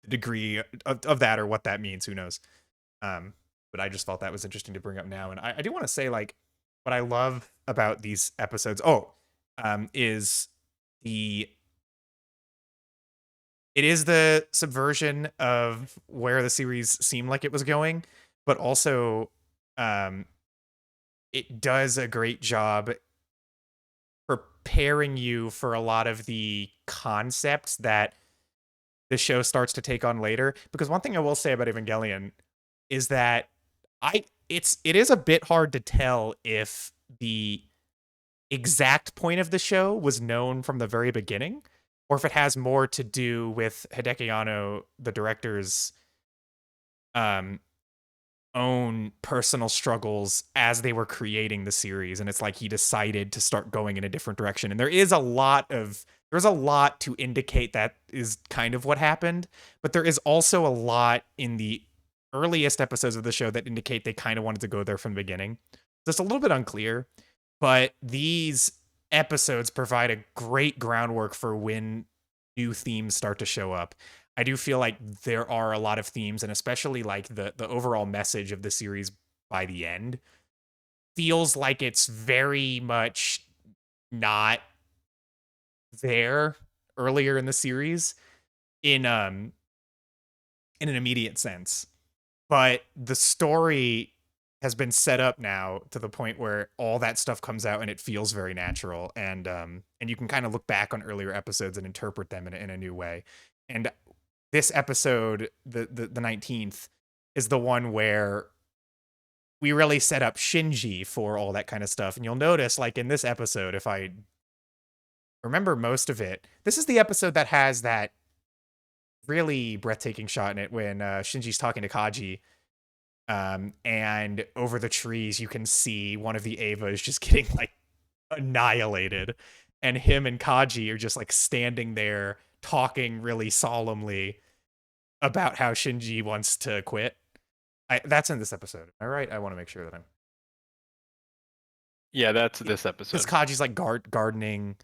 A: the degree of that or what that means, who knows? Um, but I just thought that was interesting to bring up now. And I do want to say, like, what I love about these episodes, is the it is the subversion of where the series seemed like it was going, but also um it does a great job preparing you for a lot of the concepts that the show starts to take on later. Because one thing I will say about Evangelion is that it is a bit hard to tell if the exact point of the show was known from the very beginning, or if it has more to do with Hideki Anno, the director's um, own personal struggles as they were creating the series, and it's like he decided to start going in a different direction. And there's a lot to indicate that is kind of what happened, but there is also a lot in the earliest episodes of the show that indicate they kind of wanted to go there from the beginning. So it's a little bit unclear, but these episodes provide a great groundwork for when new themes start to show up. I do feel like there are a lot of themes, and especially like the overall message of the series by the end feels like it's very much not there earlier in the series in in an immediate sense. But the story has been set up now to the point where all that stuff comes out and it feels very natural, and you can kind of look back on earlier episodes and interpret them in a new way. And this episode, the 19th, is the one where we really set up Shinji for all that kind of stuff. And you'll notice, like in this episode, if I remember most of it, this is the episode that has that really breathtaking shot in it when Shinji's talking to Kaji. And over the trees, you can see one of the Avas just getting like annihilated. And him and Kaji are just like standing there talking really solemnly about how Shinji wants to quit. That's in this episode. All right. I want to make sure that I'm.
B: Yeah, that's this
A: Because
B: episode.
A: Kaji's like gardening.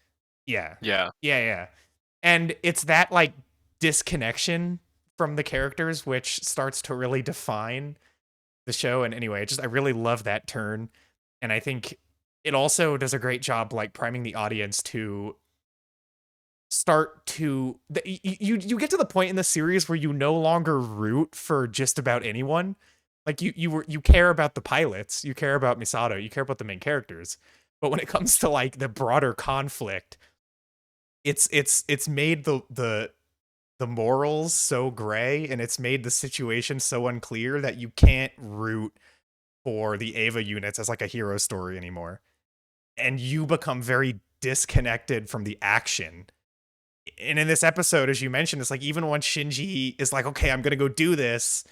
A: Yeah.
B: Yeah.
A: Yeah. Yeah. And it's that like disconnection from the characters which starts to really define the show. And anyway, I really love that turn. And I think it also does a great job like priming the audience to start to you get to the point in the series where you no longer root for just about anyone. Like you care about the pilots, you care about Misato, you care about the main characters. But when it comes to like the broader conflict, it's made the morals so gray, and it's made the situation so unclear that you can't root for the Ava units as like a hero story anymore. And you become very disconnected from the action. And in this episode, as you mentioned, it's like even when Shinji is like, okay, I'm gonna go do this,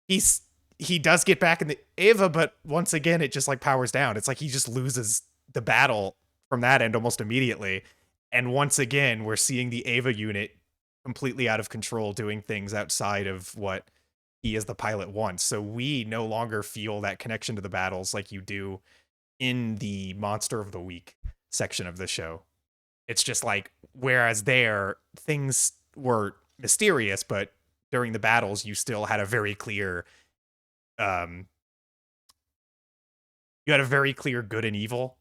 A: he's he does get back in the Ava, but once again, it just like powers down. It's like he just loses the battle from that end almost immediately. And once again, we're seeing the Ava unit completely out of control, doing things outside of what he as the pilot wants. So we no longer feel that connection to the battles like you do in the Monster of the Week section of the show. It's just like, whereas there, things were mysterious, but during the battles, you still had a very clear um, you had a very clear good and evil.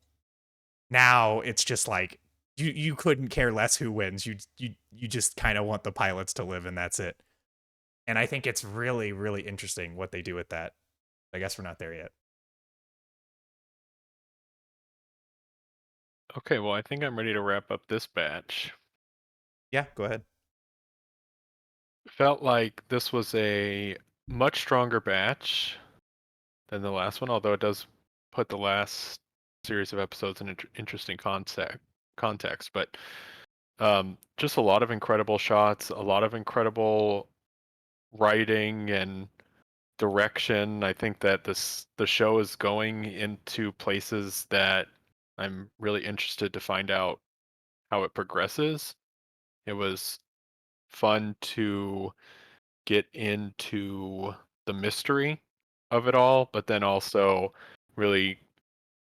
A: Now it's just like you couldn't care less who wins. You just kind of want the pilots to live, and that's it. And I think it's really really interesting what they do with that. I guess we're not there yet.
B: Okay, well, I think I'm ready to wrap up this batch.
A: Yeah, go ahead.
B: Felt like this was a much stronger batch than the last one, although it does put the last series of episodes in an interesting context. But just a lot of incredible shots, a lot of incredible writing and direction. I think that the show is going into places that I'm really interested to find out how it progresses. It was fun to get into the mystery of it all, but then also really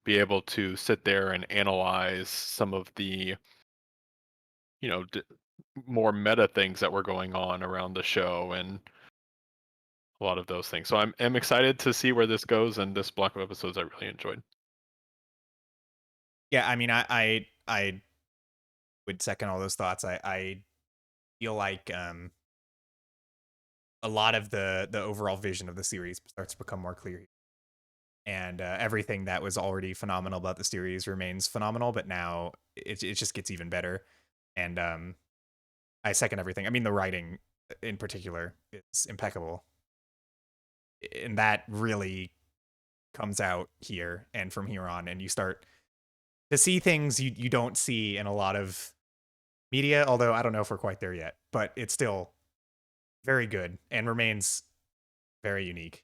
B: be able to sit there and analyze some of the, you know, more meta things that were going on around the show and a lot of those things. So I'm excited to see where this goes, and this block of episodes I really enjoyed.
A: Yeah, I mean, I would second all those thoughts. I feel like a lot of the overall vision of the series starts to become more clear, and everything that was already phenomenal about the series remains phenomenal. But now it just gets even better, and I second everything. I mean, the writing in particular is impeccable, and that really comes out here and from here on, and you start to see things you don't see in a lot of media. Although I don't know if we're quite there yet, but it's still very good and remains very unique.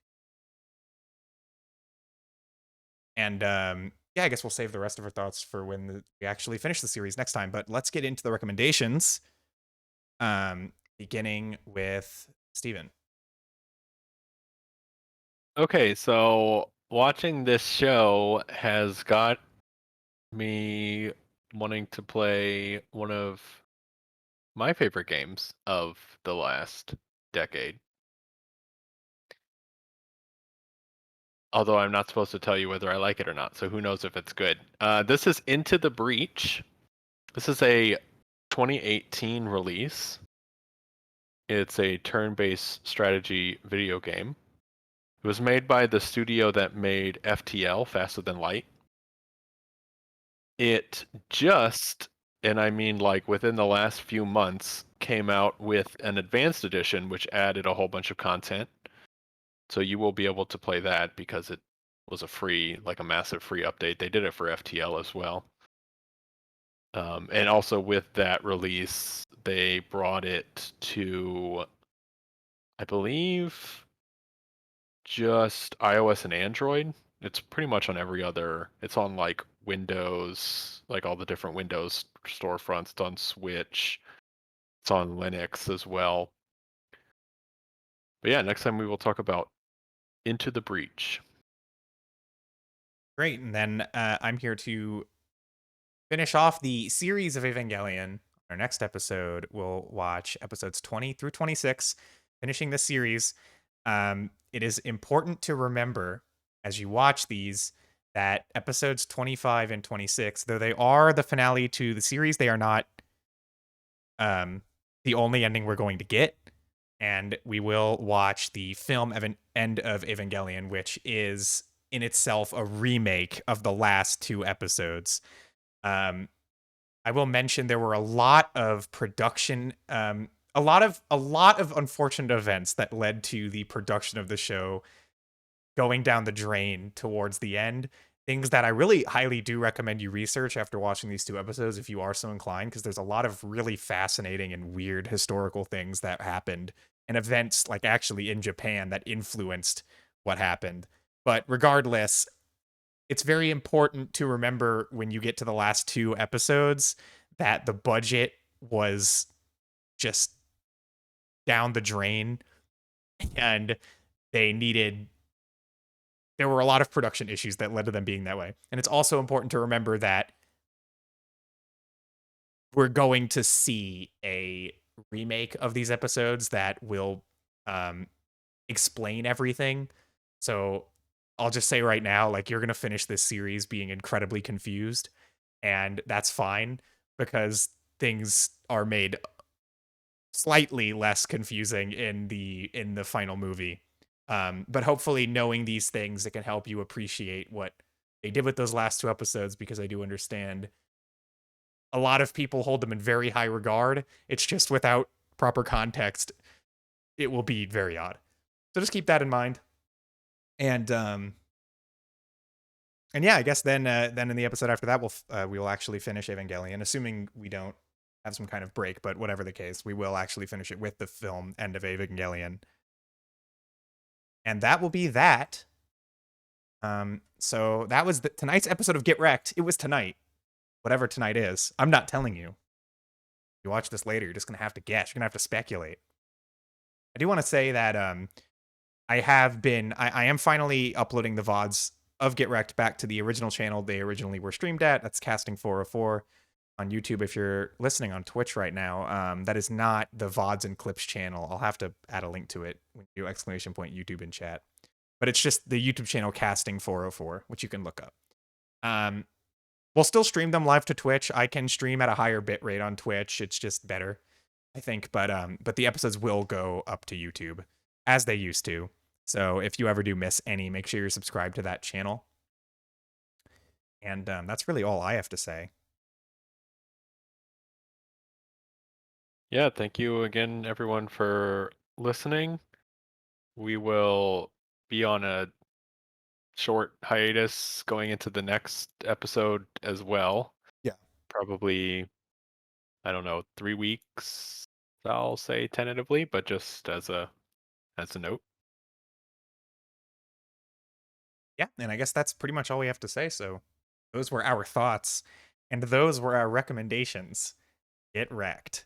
A: And yeah, I guess we'll save the rest of our thoughts for when we actually finish the series next time. But let's get into the recommendations. Beginning with Steven.
B: Okay, so watching this show has got me wanting to play one of my favorite games of the last decade. Although I'm not supposed to tell you whether I like it or not, so who knows if it's good. This is Into the Breach. This is a 2018 release. It's a turn-based strategy video game. It was made by the studio that made FTL, Faster Than Light. It just, and I mean like within the last few months, came out with an advanced edition, which added a whole bunch of content. So you will be able to play that because it was a free, like a massive free update. They did it for FTL as well. And also with that release, they brought it to, I believe, just iOS and Android. It's pretty much on every other. It's on like Windows, like all the different Windows storefronts. It's on Switch. It's on Linux as well. But yeah, next time we will talk about Into the Breach.
A: Great. And then I'm here to finish off the series of Evangelion. Our next episode, we'll watch episodes 20 through 26, finishing the series. It is important to remember as you watch these that episodes 25 and 26, though they are the finale to the series, they are not the only ending we're going to get. And we will watch the film End of Evangelion, which is in itself a remake of the last two episodes. Um, I will mention there were a lot of production, a lot of unfortunate events that led to the production of the show going down the drain towards the end. Things that I really highly do recommend you research after watching these two episodes if you are so inclined, because there's a lot of really fascinating and weird historical things that happened and events like actually in Japan that influenced what happened. But regardless, it's very important to remember when you get to the last two episodes that the budget was just down the drain and they needed there were a lot of production issues that led to them being that way. And it's also important to remember that we're going to see a remake of these episodes that will um, explain everything. So I'll just say right now, like, you're gonna finish this series being incredibly confused, and that's fine because things are made slightly less confusing in the final movie. But hopefully, knowing these things, it can help you appreciate what they did with those last two episodes, because I do understand a lot of people hold them in very high regard. It's just without proper context, it will be very odd. So just keep that in mind. And and yeah, I guess then in the episode after that we will actually finish Evangelion, assuming we don't have some kind of break. But whatever the case, we will actually finish it with the film end of Evangelion, and that will be that. So that was tonight's episode of Get Recc'd. It was tonight, whatever tonight is. I'm not telling you. You watch this later, you're just gonna have to guess. You're gonna have to speculate. I do want to say that I am finally uploading the VODs of Get Recc'd back to the original channel they originally were streamed at. That's Casting 404 on YouTube. If you're listening on Twitch right now, that is not the VODs and Clips channel. I'll have to add a link to it when you do !YouTube in chat. But it's just the YouTube channel Casting 404, which you can look up. We'll still stream them live to Twitch. I can stream at a higher bit rate on Twitch. It's just better, I think. But the episodes will go up to YouTube as they used to. So if you ever do miss any, make sure you're subscribed to that channel. And that's really all I have to say.
B: Yeah, thank you again, everyone, for listening. We will be on a short hiatus going into the next episode as well.
A: Yeah.
B: Probably, I don't know, 3 weeks, I'll say tentatively, but just as a note.
A: Yeah, and I guess that's pretty much all we have to say. So those were our thoughts, and those were our recommendations. Get Recc'd.